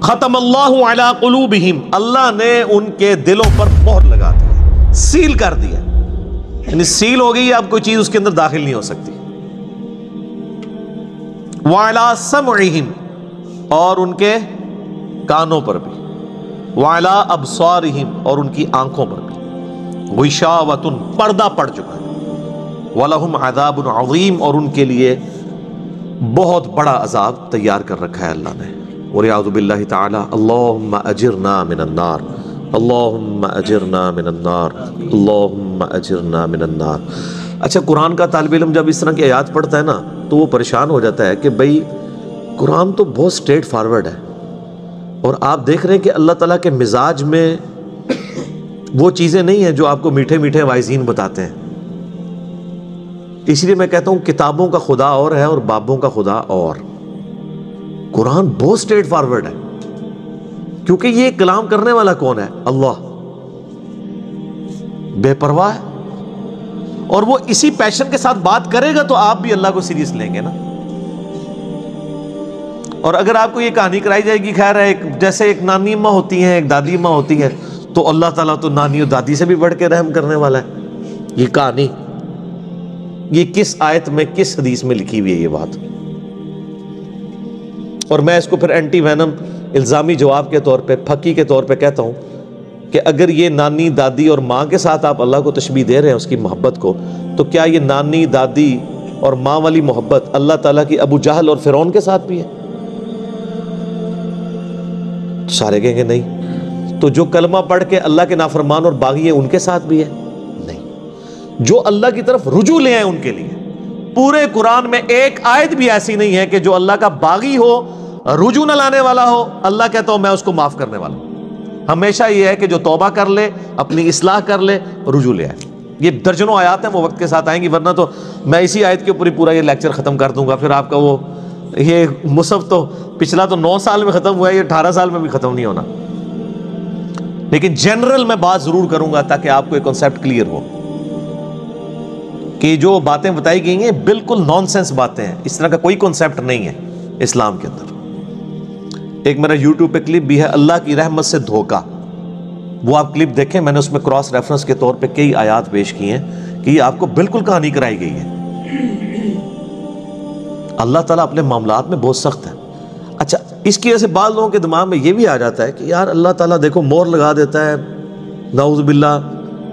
ختم اللہ علی قلوبہم، اللہ نے ان کے دلوں پر مہر لگا دی، سیل کر دیا، یعنی سیل ہو گئی، اب کوئی چیز اس کے اندر داخل نہیں ہو سکتی۔ وعلی سمعہم، اور ان کے کانوں پر بھی، وعلی ابصارہم، اور ان کی آنکھوں پر بھی، غشاوۃ، پردہ پڑ چکا ہے، وَلَهُمْ عَذَابٌ عَظِيمٌ، اور ان کے لیے بہت بڑا عذاب تیار کر رکھا ہے اللہ نے۔ وَلِعَوْذُ بِاللَّهِ تَعَالَى اللہم اجرنا من النار، اللہم اجرنا من النار، اللہم اجرنا من النار۔ اچھا، قرآن کا طالب علم جب اس طرح کی آیات پڑھتا ہے نا تو وہ پریشان ہو جاتا ہے کہ بھئی قرآن تو بہت سٹریٹ فارورڈ ہے، اور آپ دیکھ رہے ہیں کہ اللہ تعالیٰ کے مزاج میں وہ چیزیں نہیں ہیں جو آپ کو میٹھے میٹھے واعظین بتاتے ہیں۔ اس لیے میں کہتا ہوں کتابوں کا خدا اور ہے اور بابوں کا خدا اور۔ قرآن بہت سٹریٹ فارورڈ ہے، کیونکہ یہ کلام کرنے والا کون ہے؟ اللہ، بے پرواہ ہے، اور وہ اسی پیشن کے ساتھ بات کرے گا تو آپ بھی اللہ کو سیریس لیں گے نا۔ اور اگر آپ کو یہ کہانی کرائی جائے گی، خیر ہے، جیسے ایک نانی اماں ہوتی ہیں، ایک دادی اماں ہوتی ہے، تو اللہ تعالیٰ تو نانی اور دادی سے بھی بڑھ کے رحم کرنے والا ہے۔ یہ کہانی، یہ کس آیت میں، کس حدیث میں لکھی ہوئی ہے یہ بات؟ اور میں اس کو پھر اینٹی وینم الزامی جواب کے طور پہ، پھکی کے طور پہ کہتا ہوں کہ اگر یہ نانی دادی اور ماں کے ساتھ آپ اللہ کو تشبیہ دے رہے ہیں اس کی محبت کو، تو کیا یہ نانی دادی اور ماں والی محبت اللہ تعالیٰ کی ابو جہل اور فرعون کے ساتھ بھی ہے؟ سارے کہیں گے نہیں۔ تو جو کلمہ پڑھ کے اللہ کے نافرمان اور باغی ہیں ان کے ساتھ بھی ہے؟ نہیں۔ جو اللہ کی طرف رجوع لے آئے ان کے لیے، پورے قرآن میں ایک آیت بھی ایسی نہیں ہے کہ جو اللہ کا باغی ہو، رجوع نہ لانے والا ہو، اللہ کہتا ہوں میں اس کو معاف کرنے والا ہوں۔ ہمیشہ یہ ہے کہ جو توبہ کر لے، اپنی اصلاح کر لے، رجوع لے آئے۔ یہ درجنوں آیات ہیں، وہ وقت کے ساتھ آئیں گی، ورنہ تو میں اسی آیت کے اوپر پورا یہ لیکچر ختم کر دوں گا، پھر آپ کا وہ یہ مصحف تو پچھلا تو 9 سال میں ختم ہوا ہے، یہ 18 سال میں بھی ختم نہیں ہونا۔ لیکن جنرل میں بات ضرور کروں گا تاکہ آپ کو ایک کنسیپٹ کلیئر ہو کہ جو باتیں بتائی گئی ہیں بالکل نان سینس باتیں ہیں، اس طرح کا کوئی کنسیپٹ نہیں ہے اسلام کے اندر۔ ایک میرا یوٹیوب پہ کلپ بھی ہے، اللہ کی رحمت سے دھوکہ، وہ آپ کلپ دیکھیں، میں نے اس میں کراس ریفرنس کے طور پہ کئی آیات پیش کی ہیں کہ یہ آپ کو بالکل کہانی کرائی گئی ہے۔ اللہ تعالیٰ اپنے معاملات میں بہت سخت ہے۔ اچھا، اس کی وجہ سے بعض لوگوں کے دماغ میں یہ بھی آ جاتا ہے کہ یار اللہ تعالیٰ دیکھو مور لگا دیتا ہے، نعوذ باللہ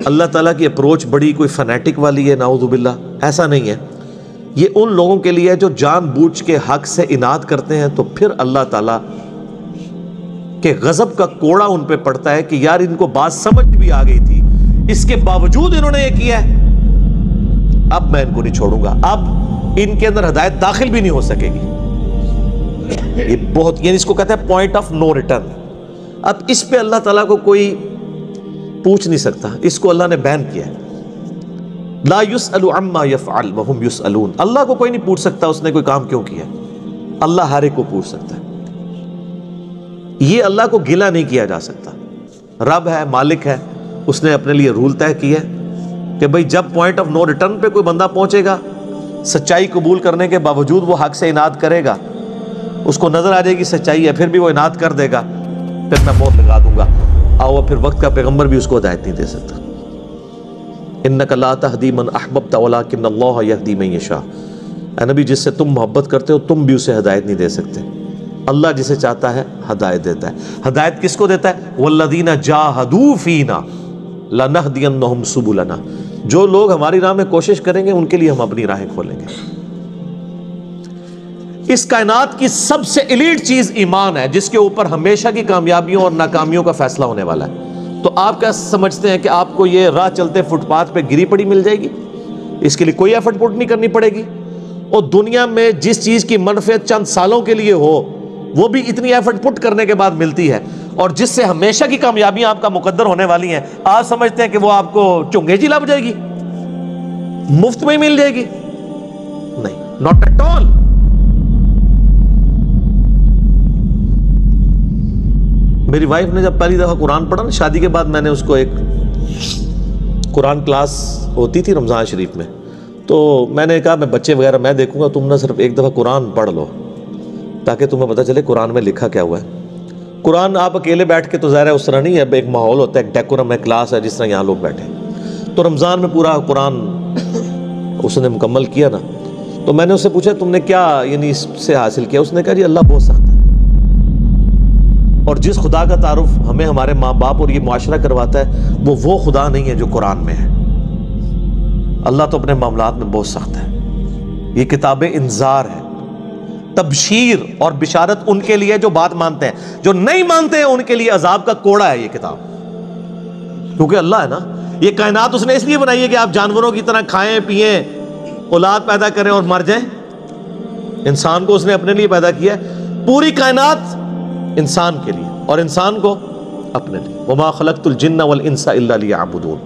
اللہ تعالیٰ کی اپروچ بڑی کوئی فنیٹک والی ہے، نعوذ باللہ۔ ایسا نہیں ہے، یہ ان لوگوں کے لیے جو جان بوجھ کے حق سے اناد کرتے ہیں، تو پھر اللہ تعالیٰ کہ غضب کا کوڑا ان پہ پڑتا ہے کہ یار ان کو بات سمجھ بھی آ گئی تھی، اس کے باوجود انہوں نے یہ کیا ہے، اب میں ان کو نہیں چھوڑوں گا، اب ان کے اندر ہدایت داخل بھی نہیں ہو سکے گی۔ یہ بہت، یعنی اس کو کہتے ہیں پوائنٹ آف نو ریٹرن۔ اب اس پہ اللہ تعالیٰ کو کوئی پوچھ نہیں سکتا، اس کو اللہ نے بین کیا ہے۔ لا يسأل عما يفعل وهم يسألون، اللہ کو کوئی نہیں پوچھ سکتا اس نے کوئی کام کیوں کیا، اللہ ہر ایک کو پوچھ سکتا ہے۔ یہ اللہ کو گلہ نہیں کیا جا سکتا، رب ہے، مالک ہے، اس نے اپنے لیے رول طے کیا ہے کہ بھئی جب پوائنٹ آف نو ریٹرن پہ کوئی بندہ پہنچے گا، سچائی قبول کرنے کے باوجود وہ حق سے اناد کرے گا، اس کو نظر آ جائے گی سچائی ہے، پھر بھی وہ اناد کر دے گا، پھر میں موت لگا دوں گا۔ آؤ، پھر وقت کا پیغمبر بھی اس کو ہدایت نہیں دے سکتا۔ انک لا تہدی من احببت ولکن اللہ یہدی من یشاء، اے نبی جس سے تم محبت کرتے ہو تم بھی اسے ہدایت نہیں دے سکتے، اللہ جسے چاہتا ہے ہدایت دیتا ہے۔ ہدایت کس کو دیتا ہے؟ والذین جاہدوا فینا لنہدینہم سبلنا، جو لوگ ہماری راہ میں کوشش کریں گے ان کے لیے ہم اپنی راہیں کھولیں گے۔ اس کائنات کی سب سے ایلیٹ چیز ایمان ہے، جس کے اوپر ہمیشہ کی کامیابیوں اور ناکامیوں کا فیصلہ ہونے والا ہے۔ تو آپ کیا سمجھتے ہیں کہ آپ کو یہ راہ چلتے فٹ پاتھ پہ گری پڑی مل جائے گی؟ اس کے لیے کوئی ایفرٹ پٹ نہیں کرنی پڑے گی، اور دنیا میں جس چیز کی منفعت چند سالوں کے لیے ہو وہ بھی اتنی ایفرٹ پٹ کرنے کے بعد ملتی ہے، اور جس سے ہمیشہ کی کامیابیاں آپ کا مقدر ہونے والی ہیں، آپ سمجھتے ہیں کہ وہ آپ کو چنگے جی لگ جائے گی، مفت میں ہی مل جائے گی؟ نہیں، ناٹ ایٹ آل۔ میری وائف نے جب پہلی دفعہ قرآن پڑھا نا شادی کے بعد، میں نے اس کو ایک قرآن کلاس ہوتی تھی رمضان شریف میں، تو میں نے کہا میں بچے وغیرہ میں دیکھوں گا، تم نہ صرف ایک دفعہ قرآن پڑھ لو تاکہ تمہیں پتہ چلے قرآن میں لکھا کیا ہوا ہے۔ قرآن آپ اکیلے بیٹھ کے تو ظاہر ہے اس طرح نہیں ہے، ایک ماحول ہوتا ہے، ایک ڈیکورم ہے، کلاس ہے، جس طرح یہاں لوگ بیٹھے ہیں۔ تو رمضان میں پورا قرآن اس نے مکمل کیا نا، تو میں نے اس سے پوچھا تم نے کیا یعنی اس سے حاصل کیا؟ اس نے کہا جی اللہ بہت سخت ہے، اور جس خدا کا تعارف ہمیں ہمارے ماں باپ اور یہ معاشرہ کرواتا ہے وہ خدا نہیں ہے جو قرآن میں ہے۔ اللہ تو اپنے معاملات میں بہت سخت ہے۔ یہ کتاب انذار ہے، تبشیر اور بشارت ان کے لیے جو بات مانتے ہیں، جو نہیں مانتے ہیں ان کے لیے عذاب کا کوڑا ہے یہ کتاب، کیونکہ اللہ ہے نا، یہ کائنات اس نے اس لیے بنائی ہے کہ آپ جانوروں کی طرح کھائیں پیئیں، اولاد پیدا کریں اور مر جائیں۔ انسان کو اس نے اپنے لیے پیدا کیا ہے، پوری کائنات انسان کے لیے اور انسان کو اپنے لیے۔ وما خلقت الجن والانس الا لیعبدون۔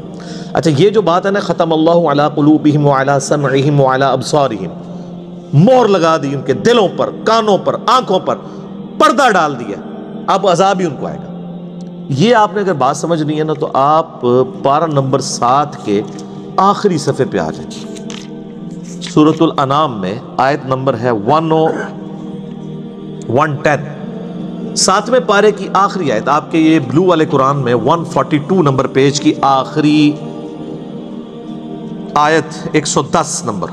اچھا یہ جو بات ہے نا، ختم اللہ علی قلوبہم وعلی سمعہم وعلی ابصارہم، مہر لگا دی ان کے دلوں پر، کانوں پر، آنکھوں پر، پردہ ڈال دیا، اب عذاب ہی ان کو آئے گا۔ یہ آپ نے اگر بات سمجھنی ہے نا تو آپ پارہ نمبر 7 کے آخری صفحے پہ آ جائیں، سورۃ الانعام میں آیت نمبر ہے 110، 7ویں پارے کی آخری آیت، آپ کے یہ بلو والے قرآن میں 142 نمبر پیج کی آخری آیت 110 نمبر۔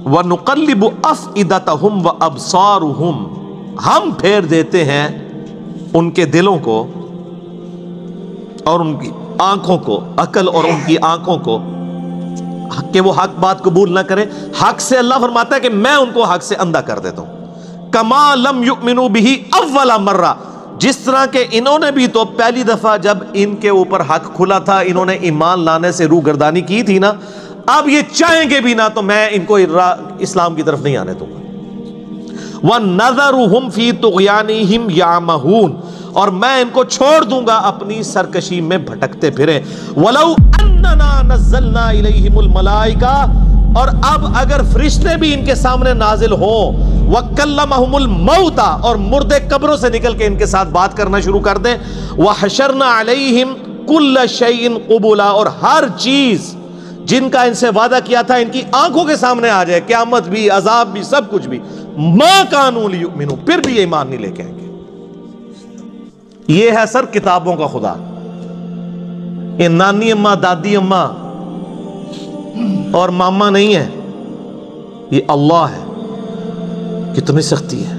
وَنُقَلِّبُ أَفْئِدَتَهُمْ وَأَبْصَارُهُمْ، ہم پھیر دیتے ہیں ان کے دلوں کو اور ان کی آنکھوں کو، عقل اور ان کی آنکھوں کو، کہ وہ حق بات قبول نہ کریں۔ حق سے اللہ فرماتا ہے کہ میں ان کو حق سے اندھا کر دیتا ہوں۔ کما لم یؤمنوا بہ اول مرہ، جس طرح کہ انہوں نے بھی تو پہلی دفعہ جب ان کے اوپر حق کھلا تھا انہوں نے ایمان لانے سے روگردانی کی تھی نا، اب یہ چاہیں گے بھی نہ تو میں ان کو اسلام کی طرف نہیں آنے دوں گا۔ وَنَذَرُهُمْ فِي طُغْيَانِهِمْ يَعْمَهُونَ، اور میں ان کو چھوڑ دوں گا اپنی سرکشی میں بھٹکتے پھریں۔ وَلَوْ أَنَّنَا نَزَّلْنَا إِلَيْهِمُ الْمَلَائِكَةَ، اور اب اگر فرشتے بھی ان کے سامنے نازل ہوں، وَكَلَّمَهُمُ الْمَوْتَى، اور مردے قبروں سے نکل کے ان کے ساتھ بات کرنا شروع کر دیں، وَحَشَرْنَا عَلَيْهِمْ كُلَّ شَيْءٍ قُبُلًا، اور ہر چیز جن کا ان سے وعدہ کیا تھا ان کی آنکھوں کے سامنے آ جائے، قیامت بھی، عذاب بھی، سب کچھ بھی، مَا كَانُوا لِيُؤْمِنُوا، پھر بھی یہ ایمان نہیں لے کے آئیں گے۔ یہ ہے سر کتابوں کا خدا، یہ نانی اماں، دادی اماں اور ماما نہیں ہے، یہ اللہ ہے۔ کتنی سختی ہے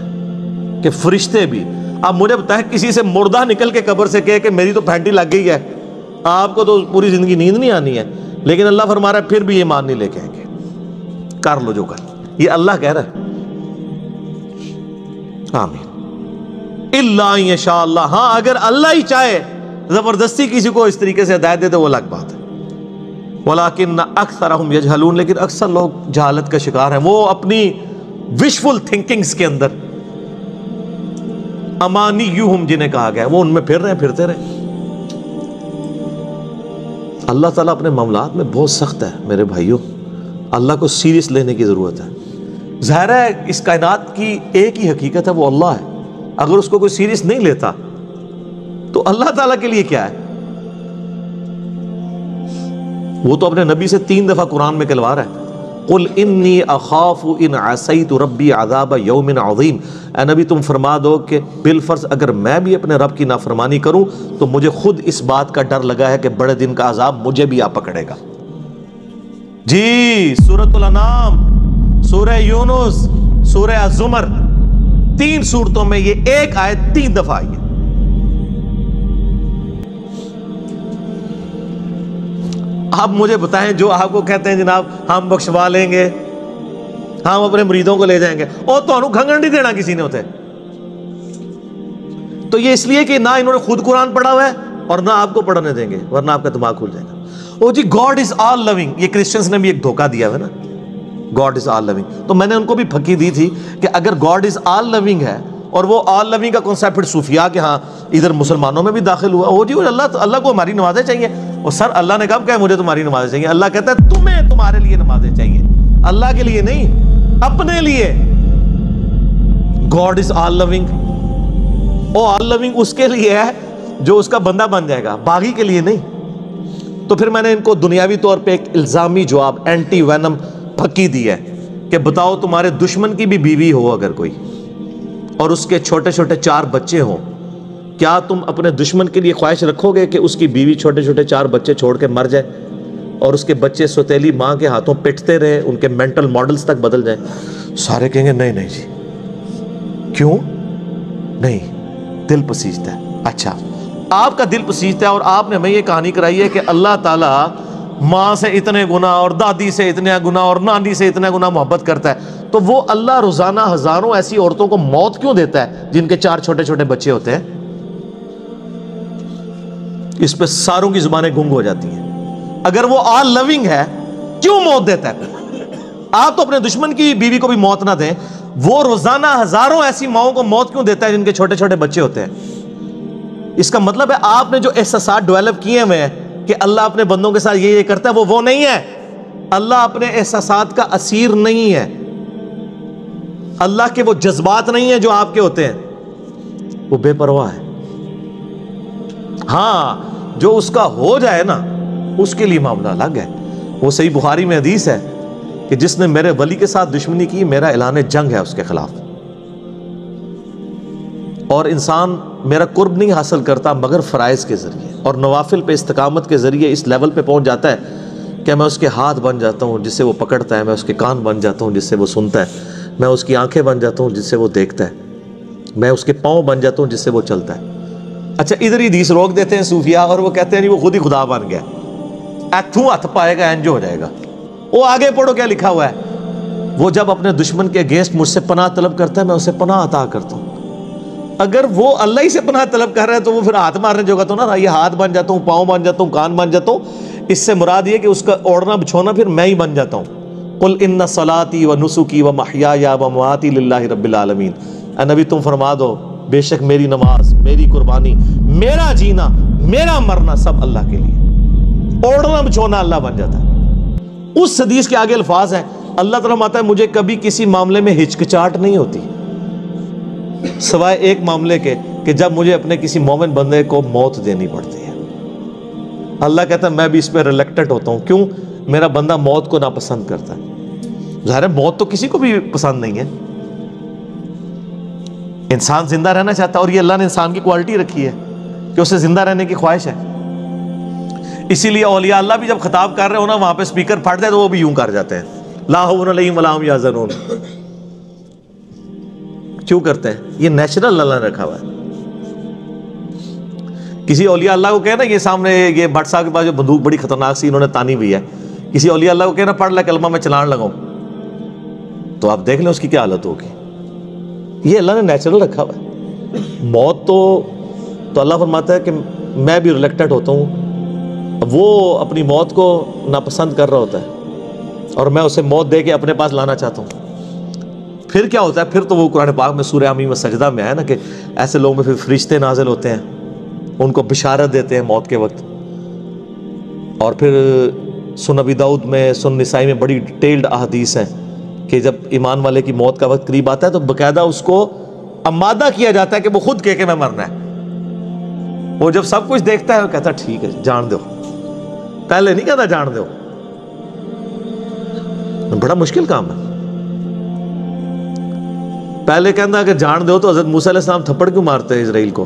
کہ فرشتے بھی، اب مجھے بتائیں کسی سے مردہ نکل کے قبر سے کہے کہ میری تو پھینٹی لگ گئی ہے، آپ کو تو پوری زندگی نیند نہیں آنی ہے، لیکن اللہ فرما رہا ہے پھر بھی ایمان نہیں لے کے آئیں گے، کر لو جو کر، یہ اللہ کہہ رہا ہے۔ آمین۔ الا ان یشاء اللہ، ہاں اگر اللہ ہی چاہے زبردستی کسی کو اس طریقے سے ہدایت دے دے وہ الگ بات ہے۔ ولیکن اکثرہم یجہلون، لیکن اکثر لوگ جہالت کا شکار ہیں، وہ اپنی وشفل تھنکنگز کے اندر، امانیہم جنہیں کہا گیا ہے، وہ ان میں پھر رہے ہیں، پھرتے رہے۔ اللہ تعالیٰ اپنے معاملات میں بہت سخت ہے میرے بھائیوں، اللہ کو سیریس لینے کی ضرورت ہے۔ ظاہر ہے اس کائنات کی ایک ہی حقیقت ہے، وہ اللہ ہے، اگر اس کو کوئی سیریس نہیں لیتا تو اللہ تعالیٰ کے لیے کیا ہے؟ وہ تو اپنے نبی سے 3 دفعہ قرآن میں کہلوا رہا ہے، قل انی اخاف ان عصیت ربی عذاب یوم عظیم، اے نبی تم فرما دو کہ بالفرض اگر میں بھی اپنے رب کی نافرمانی کروں تو مجھے خود اس بات کا ڈر لگا ہے کہ بڑے دن کا عذاب مجھے بھی آ پکڑے گا۔ جی سورۃ الانعام، سورہ یونس، سورہ الزمر، 3 سورتوں میں یہ ایک آیت 3 دفعہ آئی ہے۔ آپ مجھے بتائیں جو آپ کو کہتے ہیں جناب ہم بخشوا لیں گے، ہم اپنے مریدوں کو لے جائیں گے، اور تو انہوں کھنگن نہیں دینا کسی نے ہوتے، تو یہ اس لیے کہ نہ انہوں نے خود قرآن پڑھا ہوا ہے اور نہ آپ کو پڑھنے دیں گے، ورنہ آپ کا دماغ کھل جائے گا۔ او جی گاڈ از آل لونگ، یہ کرسچنز نے بھی ایک دھوکہ دیا ہے نا، گاڈ از آل لونگ، تو میں نے ان کو بھی پھکی دی تھی کہ اگر گاڈ از آل لونگ ہے اور وہ آل لونگ کا کنسیپٹ پھر صوفیاء کے ہاں ادھر مسلمانوں میں بھی داخل ہوا، او جی اللہ کو ہماری نمازیں چاہیے، اور سر اللہ نے کب کہا مجھے تمہاری نمازیں چاہیے؟ اللہ کہتا ہے تمہیں تمہارے لیے نمازیں چاہیے، اللہ کے لیے نہیں، اپنے لیے۔ گاڈ از آل لونگ، او آل لونگ اس کے لیے ہے جو اس کا بندہ بن جائے گا، باغی کے لیے نہیں۔ تو پھر میں نے ان کو دنیاوی طور پہ ایک الزامی جواب، اینٹی وینم پھکی دی ہے کہ بتاؤ تمہارے دشمن کی بھی بیوی ہو اگر کوئی، اور اس کے چھوٹے چھوٹے 4 بچے ہوں، کیا تم اپنے دشمن کے لیے خواہش رکھو گے کہ اس کی بیوی چھوٹے چھوٹے 4 بچے چھوڑ کے مر جائے اور اس کے بچے سوتیلی ماں کے ہاتھوں پٹتے رہے، ان کے مینٹل ماڈلز تک بدل جائیں؟ سارے کہیں گے نہیں نہیں جی، کیوں نہیں؟ دل پسیجتا ہے۔ اچھا، آپ کا دل پسیجتا ہے اور آپ نے ہمیں یہ کہانی کرائی ہے کہ اللہ تعالیٰ ماں سے اتنے گنا اور دادی سے اتنے گنا اور نانی سے اتنا گنا محبت کرتا ہے، تو وہ اللہ روزانہ ہزاروں ایسی عورتوں کو موت کیوں دیتا ہے جن کے 4 چھوٹے چھوٹے بچے ہوتے ہیں؟ اس پہ ساروں کی زبانیں گنگ ہو جاتی ہیں۔ اگر وہ آل لونگ ہے کیوں موت دیتا ہے؟ آپ تو اپنے دشمن کی بیوی کو بھی موت نہ دیں، وہ روزانہ ہزاروں ایسی ماؤں کو موت کیوں دیتا ہے جن کے چھوٹے چھوٹے بچے ہوتے ہیں؟ اس کا مطلب ہے آپ نے جو احساسات ڈیولپ کیے ہوئے ہیں کہ اللہ اپنے بندوں کے ساتھ یہ کرتا ہے، وہ نہیں ہے۔ اللہ اپنے احساسات کا اسیر نہیں ہے، اللہ کے وہ جذبات نہیں ہیں جو آپ کے ہوتے ہیں، وہ بے پرواہ ہے۔ ہاں، جو اس کا ہو جائے نا اس کے لیے معاملہ الگ ہے۔ وہ صحیح بخاری میں حدیث ہے کہ جس نے میرے ولی کے ساتھ دشمنی کی، میرا اعلان جنگ ہے اس کے خلاف، اور انسان میرا قرب نہیں حاصل کرتا مگر فرائض کے ذریعے اور نوافل پہ استقامت کے ذریعے اس لیول پہ پہنچ جاتا ہے کہ میں اس کے ہاتھ بن جاتا ہوں جس سے وہ پکڑتا ہے، میں اس کے کان بن جاتا ہوں جس سے وہ سنتا ہے، میں اس کی آنکھیں بن جاتا ہوں جس سے وہ دیکھتا ہے، میں اس کے پاؤں بن جاتا ہوں جس سے وہ چلتا ہے۔ اچھا، ادھر ہی حدیث روک دیتے ہیں صوفیہ اور وہ کہتے ہیں نہیں وہ خود ہی خدا بن گیا، ایتھوں ہاتھ پائے گا انج ہو جائے گا۔ وہ آگے پڑھو کیا لکھا ہوا ہے، وہ جب اپنے دشمن کے اگینسٹ مجھ سے پناہ طلب کرتا ہے میں اسے پناہ عطا کرتا ہوں۔ اگر وہ اللہ ہی سے پناہ طلب کر رہا ہے تو وہ پھر ہاتھ مارنے جو گا تو نا، یہ ہاتھ بن جاتا ہوں، پاؤں بن جاتا ہوں، کان بن جاتا ہوں، اس سے مراد یہ کہ اس کا اوڑھنا بچھونا پھر میں ہی بن جاتا ہوں۔ قل ان صلاتی و نسکی و محیای و مماتی للہ رب العالمین، اے نبی تم فرما دو بے شک میری نماز، میری قربانی، میرا جینا، میرا مرنا سب اللہ کے لیے۔ اوڑھنا بچھونا اللہ بن جاتا ہے۔ اس حدیث کے آگے الفاظ ہیں، اللہ تعالیٰ فرماتا ہے مجھے کبھی کسی معاملے میں ہچکچاہٹ نہیں ہوتی سوائے ایک معاملے کے کہ جب مجھے اپنے کسی مومن بندے کو موت دینی پڑتی ہے۔ اللہ کہتا ہے میں بھی اس پہ ریلیکٹڈ ہوتا ہوں، کیوں؟ میرا بندہ موت کو ناپسند کرتا ہے۔ ظاہر ہے موت تو کسی کو بھی پسند نہیں ہے، انسان زندہ رہنا چاہتا ہے، اور یہ اللہ نے انسان کی کوالٹی رکھی ہے کہ اسے زندہ رہنے کی خواہش ہے۔ اسی لیے اولیاء اللہ بھی جب خطاب کر رہے ہو نا وہاں پہ سپیکر پھٹ جائے تو وہ بھی یوں کر جاتے ہیں، لا خوف علیہم ولا ہم یحزنون۔ کیوں کرتے ہیں؟ یہ نیچرل اللہ نے رکھا ہوا ہے۔ کسی اولیاء اللہ کو کہنا یہ سامنے یہ بٹ صاحب کے پاس جو بندوق بڑی خطرناک سی انہوں نے تانی ہوئی ہے، کسی اولیاء اللہ کو کہنا پڑھ لے کلمہ میں چلان لگاؤں، تو آپ دیکھ لیں اس کی کیا حالت ہوگی۔ یہ اللہ نے نیچرل رکھا ہوا ہے۔ موت تو اللہ فرماتا ہے کہ میں بھی ریلیکٹڈ ہوتا ہوں، وہ اپنی موت کو ناپسند کر رہا ہوتا ہے اور میں اسے موت دے کے اپنے پاس لانا چاہتا ہوں۔ پھر کیا ہوتا ہے؟ پھر تو وہ قرآن پاک میں سورہ حمیم سجدہ میں ہے نا کہ ایسے لوگوں میں پھر فرشتے نازل ہوتے ہیں، ان کو بشارت دیتے ہیں موت کے وقت۔ اور پھر سنن ابی داؤد میں، سنن نسائی میں بڑی ڈیٹیلڈ احادیث ہیں کہ جب ایمان والے کی موت کا وقت قریب آتا ہے تو باقاعدہ اس کو آمادہ کیا جاتا ہے کہ وہ خود کہے کہ میں مرنا ہے۔ وہ جب سب کچھ دیکھتا ہے وہ کہتا ہے ٹھیک ہے جان دو، پہلے نہیں کہتا جان دو۔ بڑا مشکل کام ہے۔ پہلے کہنا کہ جان دو تو حضرت موسیٰ علیہ السلام تھپڑ کیوں مارتے ہیں اسرائیل کو؟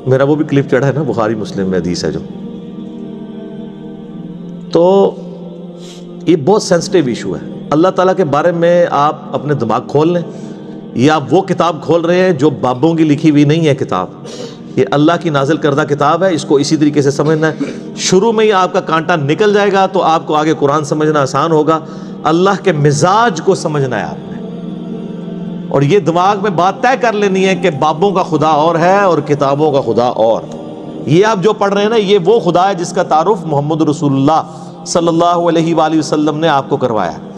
میرا وہ بھی کلپ چڑھا ہے نا، بخاری مسلم میں حدیث ہے جو۔ تو یہ بہت سینسٹیو ایشو ہے۔ اللہ تعالیٰ کے بارے میں آپ اپنے دماغ کھول لیں، یہ آپ وہ کتاب کھول رہے ہیں جو بابوں کی لکھی ہوئی نہیں ہے کتاب، یہ اللہ کی نازل کردہ کتاب ہے۔ اس کو اسی طریقے سے سمجھنا ہے۔ شروع میں ہی آپ کا کانٹا نکل جائے گا تو آپ کو آگے قرآن سمجھنا آسان ہوگا۔ اللہ کے مزاج کو سمجھنا ہے آپ نے، اور یہ دماغ میں بات طے کر لینی ہے کہ بابوں کا خدا اور ہے اور کتابوں کا خدا اور۔ یہ آپ جو پڑھ رہے ہیں نا یہ وہ خدا ہے جس کا تعارف محمد رسول اللہ صلی اللہ علیہ وآلہ وسلم نے آپ کو کروایا ہے۔